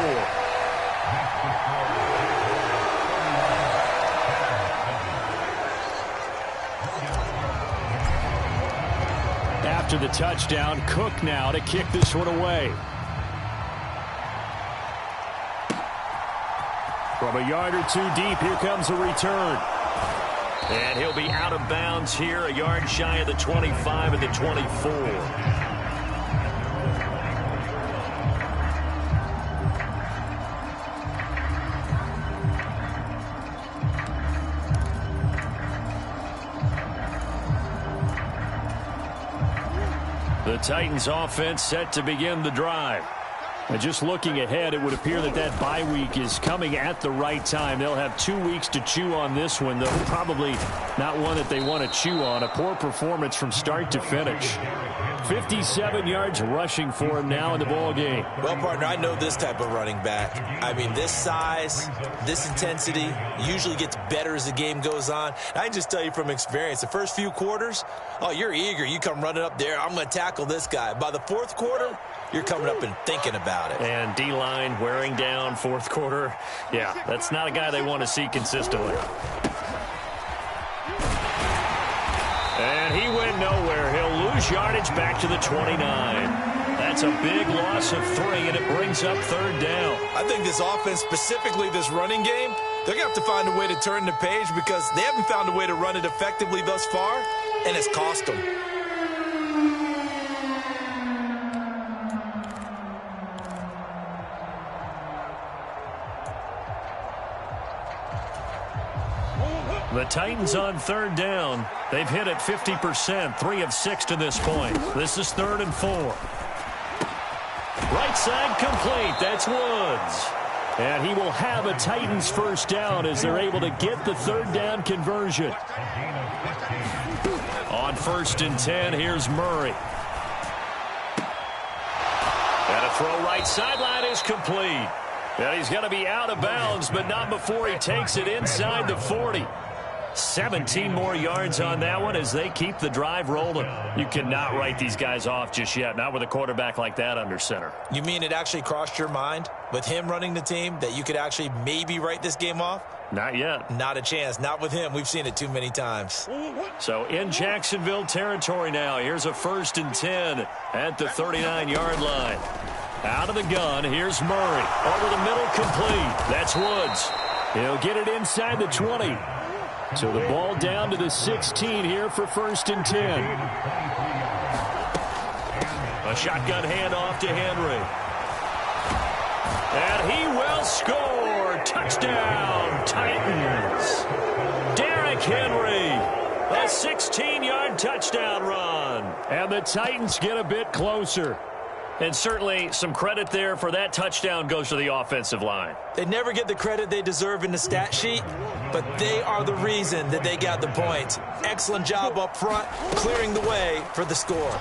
After the touchdown, Cook now to kick this one away. From a yard or two deep, here comes a return. And he'll be out of bounds here, a yard shy of the 25 at the 24. The Titans offense set to begin the drive. And just looking ahead, it would appear that that bye week is coming at the right time. They'll have 2 weeks to chew on this one, though probably not one that they want to chew on. A poor performance from start to finish. 57 yards rushing for him now in the ball game. Well, partner, I know this type of running back. I mean, this size, this intensity usually gets better as the game goes on. I can just tell you from experience, the first few quarters, oh, you're eager. You come running up there, I'm going to tackle this guy. By the fourth quarter, you're coming up and thinking about it. And D-line wearing down fourth quarter. Yeah, that's not a guy they want to see consistently. And he went nowhere. He'll lose yardage back to the 29. That's a big loss of 3, and it brings up third down. I think this offense, specifically this running game, they're going to have to find a way to turn the page because they haven't found a way to run it effectively thus far, and it's cost them. The Titans on third down. They've hit it 50%, 3 of 6 to this point. This is 3rd and 4. Right side complete. That's Woods. And he will have a Titans first down as they're able to get the third down conversion. On 1st and 10, here's Murray. And a throw right sideline is complete. And he's going to be out of bounds, but not before he takes it inside the 40. 17 more yards on that one as they keep the drive rolling. You cannot write these guys off just yet, not with a quarterback like that under center. You mean it actually crossed your mind with him running the team that you could actually maybe write this game off? Not yet. Not a chance. Not with him. We've seen it too many times. So in Jacksonville territory now. Here's a 1st and 10 at the 39-yard line. Out of the gun, here's Murray. Over the middle, complete. That's Woods. He'll get it inside the 20. So the ball down to the 16 here for 1st and 10. A shotgun handoff to Henry. And he will score. Touchdown, Titans. Derrick Henry. A 16-yard touchdown run. And the Titans get a bit closer. And certainly some credit there for that touchdown goes to the offensive line. They never get the credit they deserve in the stat sheet, but they are the reason that they got the points. Excellent job up front, clearing the way for the score.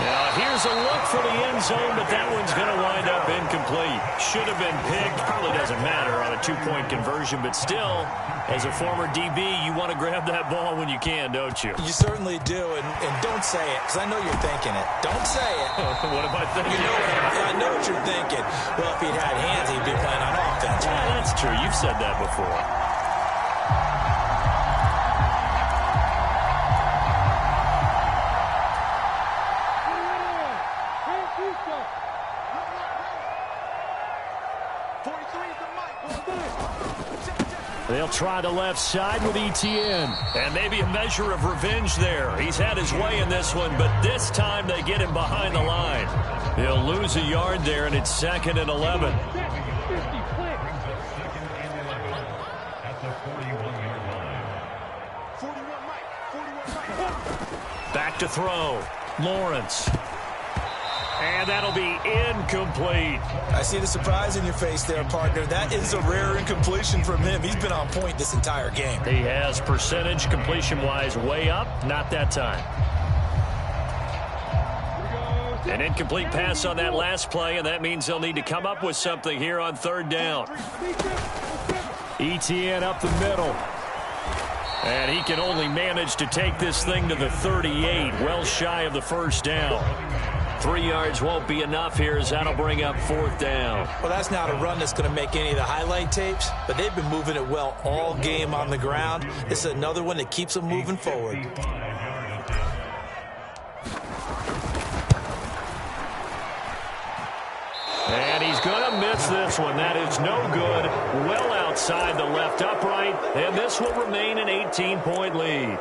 Now here's a look for the end zone, but that one's going to wind up incomplete. Should have been picked. Probably doesn't matter on a 2-point conversion, but still, as a former DB, you want to grab that ball when you can, don't you? You certainly do, and don't say it, because I know you're thinking it. Don't say it. What am I thinking? I know what you're thinking. Well, if he'd had hands, he'd be playing on offense. Yeah, that's true. You've said that before. They'll try the left side with Etienne. And maybe a measure of revenge there. He's had his way in this one, but this time they get him behind the line. He'll lose a yard there, and it's 2nd and 11. Back to throw. Lawrence. And that'll be incomplete. I see the surprise in your face there, partner. That is a rare incompletion from him. He's been on point this entire game. He has percentage completion-wise way up. Not that time. An incomplete pass on that last play, and that means they'll need to come up with something here on 3rd down. Etienne up the middle. And he can only manage to take this thing to the 38, well shy of the first down. 3 yards won't be enough here as that'll bring up 4th down. Well, that's not a run that's going to make any of the highlight tapes, but they've been moving it well all game on the ground. This is another one that keeps them moving forward. And he's going to miss this one. That is no good. Well outside the left upright. And this will remain an 18-point lead.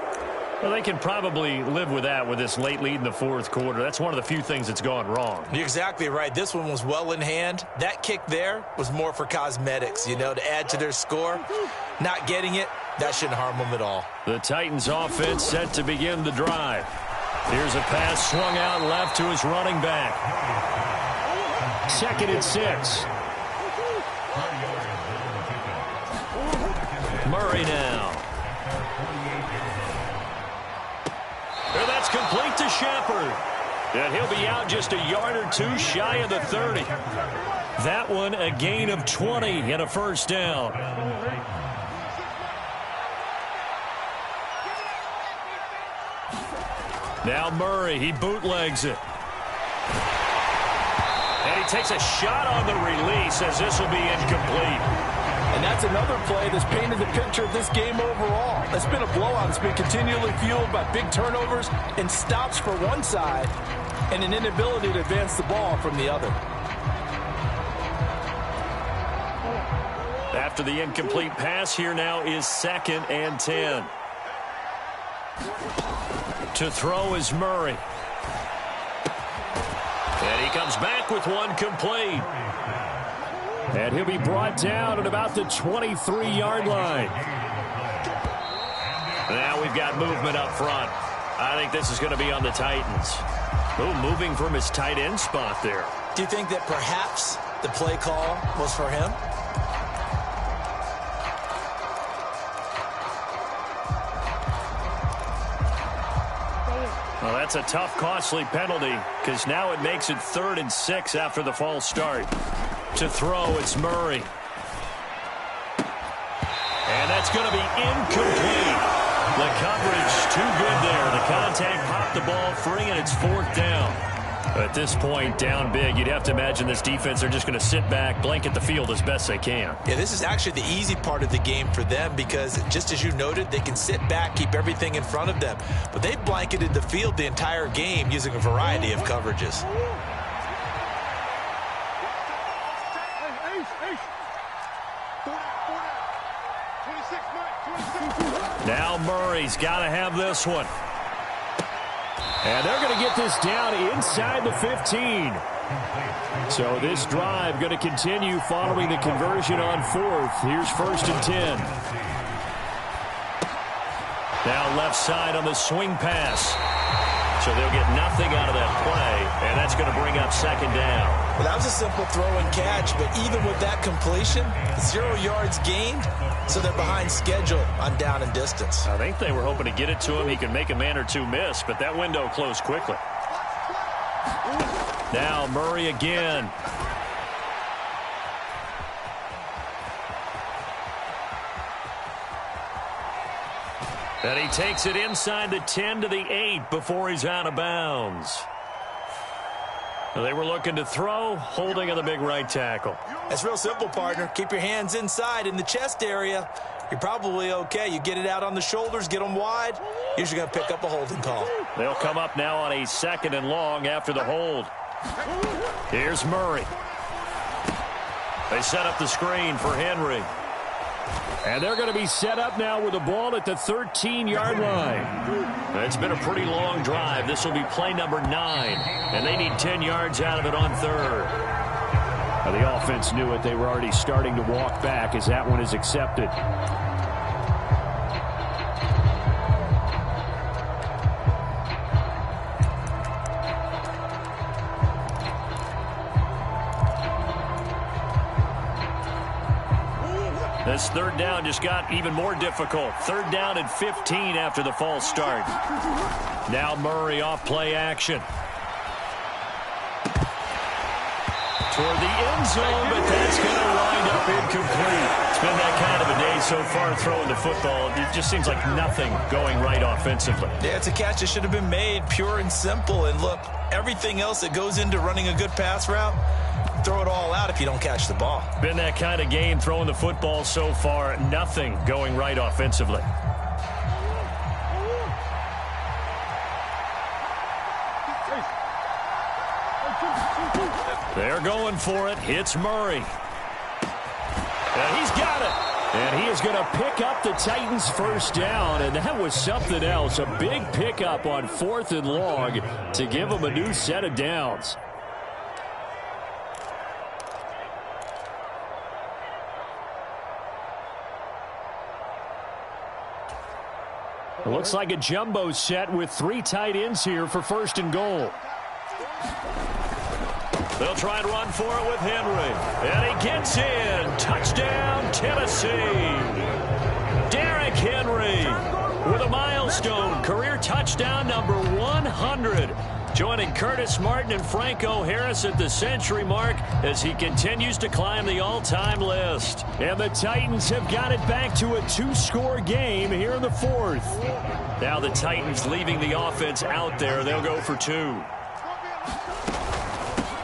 Well, they can probably live with that with this late lead in the 4th quarter. That's one of the few things that's gone wrong. You're exactly right. This one was well in hand. That kick there was more for cosmetics, you know, to add to their score. Not getting it, that shouldn't harm them at all. The Titans offense set to begin the drive. Here's a pass swung out left to his running back. 2nd and 6. Murray now. And that's complete to Shepard. And he'll be out just a yard or two shy of the 30. That one a gain of 20 and a first down. Now Murray, he bootlegs it. And he takes a shot on the release as this will be incomplete. And that's another play that's painted the picture of this game overall. It's been a blowout. It's been continually fueled by big turnovers and stops for one side and an inability to advance the ball from the other. After the incomplete pass, here now is 2nd and 10. To throw is Murray. And he comes back with one complete. And he'll be brought down at about the 23-yard line. Now we've got movement up front. I think this is going to be on the Titans. Oh, moving from his tight end spot there. Do you think that perhaps the play call was for him? Well, that's a tough, costly penalty because now it makes it 3rd and 6 after the false start. To throw, it's Murray. And that's going to be incomplete. The coverage too good there. The contact popped the ball free, and it's 4th down. At this point, down big, you'd have to imagine this defense, they're just going to sit back, blanket the field as best they can. Yeah, this is actually the easy part of the game for them because, just as you noted, they can sit back, keep everything in front of them. But they've blanketed the field the entire game using a variety of coverages. Now Murray's got to have this one. And they're going to get this down inside the 15. So this drive going to continue following the conversion on 4th. Here's 1st and 10. Now left side on the swing pass. So they'll get nothing out of that play, and that's going to bring up 2nd down. Well, that was a simple throw and catch, but even with that completion, 0 yards gained, so they're behind schedule on down and distance. I think they were hoping to get it to him. He could make a man or two miss, but that window closed quickly. Now Murray again. And he takes it inside the 10 to the 8 before he's out of bounds. They were looking to throw, holding on the big right tackle. That's real simple, partner. Keep your hands inside in the chest area. You're probably okay. You get it out on the shoulders, get them wide. Usually going to pick up a holding call. They'll come up now on a 2nd and long after the hold. Here's Murray. They set up the screen for Henry. And they're going to be set up now with the ball at the 13-yard line. It's been a pretty long drive. This will be play number 9. And they need 10 yards out of it on 3rd. Now, the offense knew it. They were already starting to walk back as that one is accepted. This 3rd down just got even more difficult. 3rd down and 15 after the false start. Now Murray off play action. Toward the end zone, but that's going to wind up incomplete. It's been that kind of a day so far throwing the football. It just seems like nothing going right offensively. Yeah, it's a catch that should have been made, pure and simple. And look, everything else that goes into running a good pass route, throw it all out if you don't catch the ball. Been that kind of game throwing the football so far. Nothing going right offensively. They're going for it. It's Murray. And he's got it. And he is going to pick up the Titans' first down. And that was something else. A big pickup on 4th and long to give them a new set of downs. It looks like a jumbo set with 3 tight ends here for 1st and goal. They'll try and run for it with Henry. And he gets in. Touchdown, Tennessee. Derrick Henry with a milestone. Career touchdown number 100. Joining Curtis Martin and Franco Harris at the century mark as he continues to climb the all-time list. And the Titans have got it back to a 2-score game here in the 4th. Now the Titans leaving the offense out there. They'll go for 2.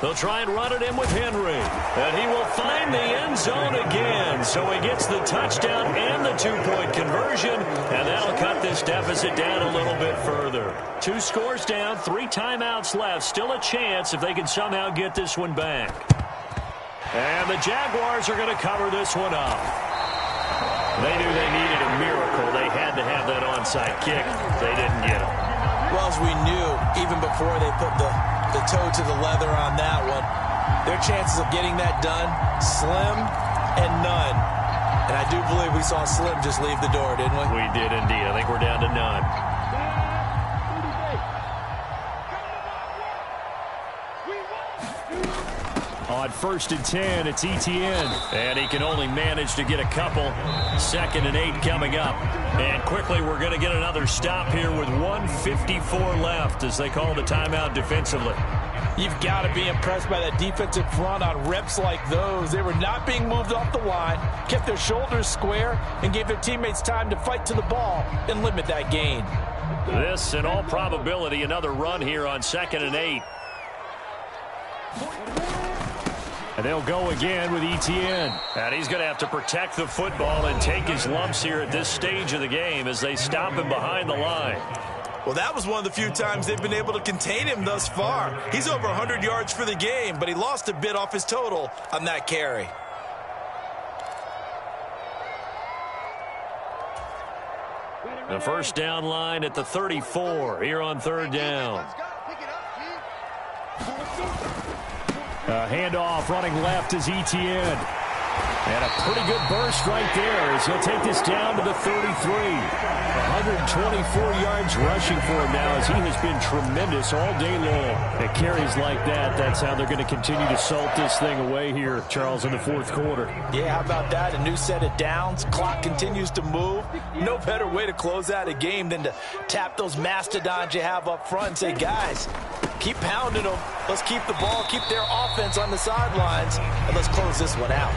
They'll try and run it in with Henry. And he will find the end zone again. So he gets the touchdown and the 2-point conversion. And that'll cut this deficit down a little bit further. 2 scores down, 3 timeouts left. Still a chance if they can somehow get this one back. And the Jaguars are going to cover this one up. They knew they needed a miracle. They had to have that onside kick. They didn't get it. Well, as we knew, even before they put the toe to the leather on that one, their chances of getting that done, slim and none. And I do believe we saw Slim just leave the door, didn't we? We did indeed. I think we're down to none. On 1st and 10, it's Etienne. And he can only manage to get a couple. 2nd and 8 coming up. And quickly, we're going to get another stop here with 1:54 left as they call the timeout defensively. You've got to be impressed by that defensive front on reps like those. They were not being moved off the line, kept their shoulders square, and gave their teammates time to fight to the ball and limit that gain. This, in all probability, another run here on 2nd and 8. And they'll go again with Etienne. And he's going to have to protect the football and take his lumps here at this stage of the game as they stop him behind the line. Well, that was one of the few times they've been able to contain him thus far. He's over 100 yards for the game, but he lost a bit off his total on that carry. The first down line at the 34 here on 3rd down. Handoff running left is Etienne. And a pretty good burst right there as he'll take this down to the 33. 124 yards rushing for him now as he has been tremendous all day long. At carries like that, that's how they're going to continue to salt this thing away here, Charles, in the 4th quarter. Yeah, how about that? A new set of downs. Clock continues to move. No better way to close out a game than to tap those mastodons you have up front and say, guys, keep pounding them. Let's keep the ball, keep their offense on the sidelines, and let's close this one out.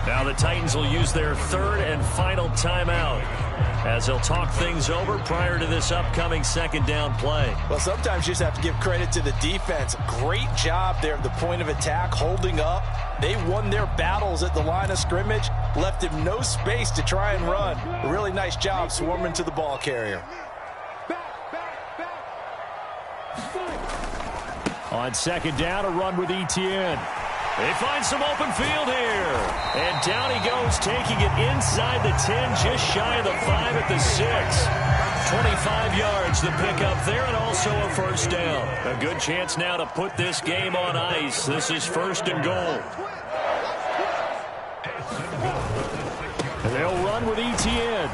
Now the Titans will use their 3rd and final timeout as they'll talk things over prior to this upcoming 2nd down play. Well, sometimes you just have to give credit to the defense. Great job there at the point of attack, holding up. They won their battles at the line of scrimmage, left him no space to try and run. A really nice job swarming to the ball carrier. On 2nd down, a run with Etienne. They find some open field here. And down he goes, taking it inside the 10, just shy of the 5 at the 6. 25 yards, the pickup there, and also a first down. A good chance now to put this game on ice. This is 1st and goal. And they'll run with Etienne.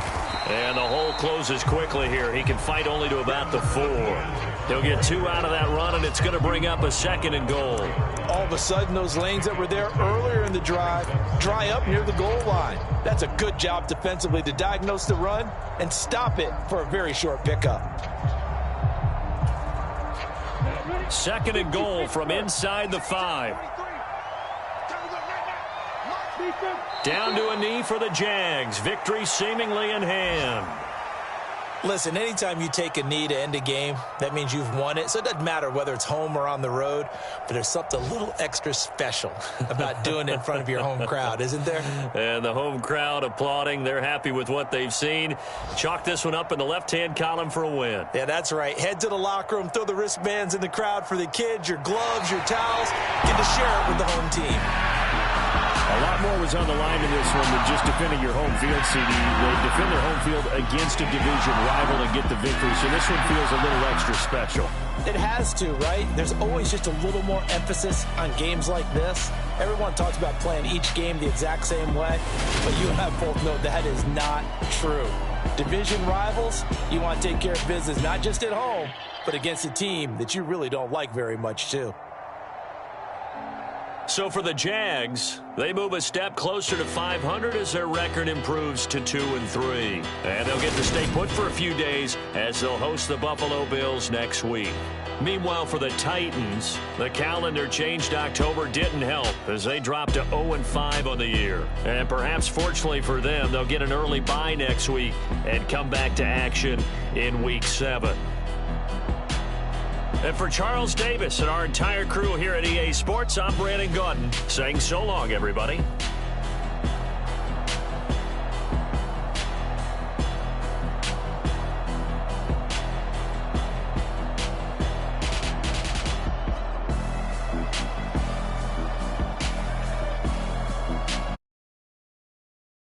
And the hole closes quickly here. He can fight only to about the 4. He'll get 2 out of that run, and it's going to bring up a 2nd and goal. All of a sudden, those lanes that were there earlier in the drive dry up near the goal line. That's a good job defensively to diagnose the run and stop it for a very short pickup. 2nd and goal from inside the 5. Down to a knee for the Jags. Victory seemingly in hand. Listen, anytime you take a knee to end a game, that means you've won it. So it doesn't matter whether it's home or on the road, but there's something a little extra special about doing it in front of your home crowd, isn't there? And the home crowd applauding. They're happy with what they've seen. Chalk this one up in the left-hand column for a win. Yeah, that's right. Head to the locker room, throw the wristbands in the crowd for the kids, your gloves, your towels. Get to share it with the home team. A lot more was on the line in this one than just defending your home field, CD. They defend their home field against a division rival and get the victory, so this one feels a little extra special. It has to, right? There's always just a little more emphasis on games like this. Everyone talks about playing each game the exact same way, but you and I both know that is not true. Division rivals, you want to take care of business not just at home, but against a team that you really don't like very much, too. So for the Jags, they move a step closer to 500 as their record improves to 2-3. And they'll get to stay put for a few days as they'll host the Buffalo Bills next week. Meanwhile, for the Titans, the calendar changed October didn't help as they dropped to 0-5 on the year. And perhaps fortunately for them, they'll get an early bye next week and come back to action in Week 7. And for Charles Davis and our entire crew here at EA Sports, I'm Brandon Gaudin saying so long, everybody.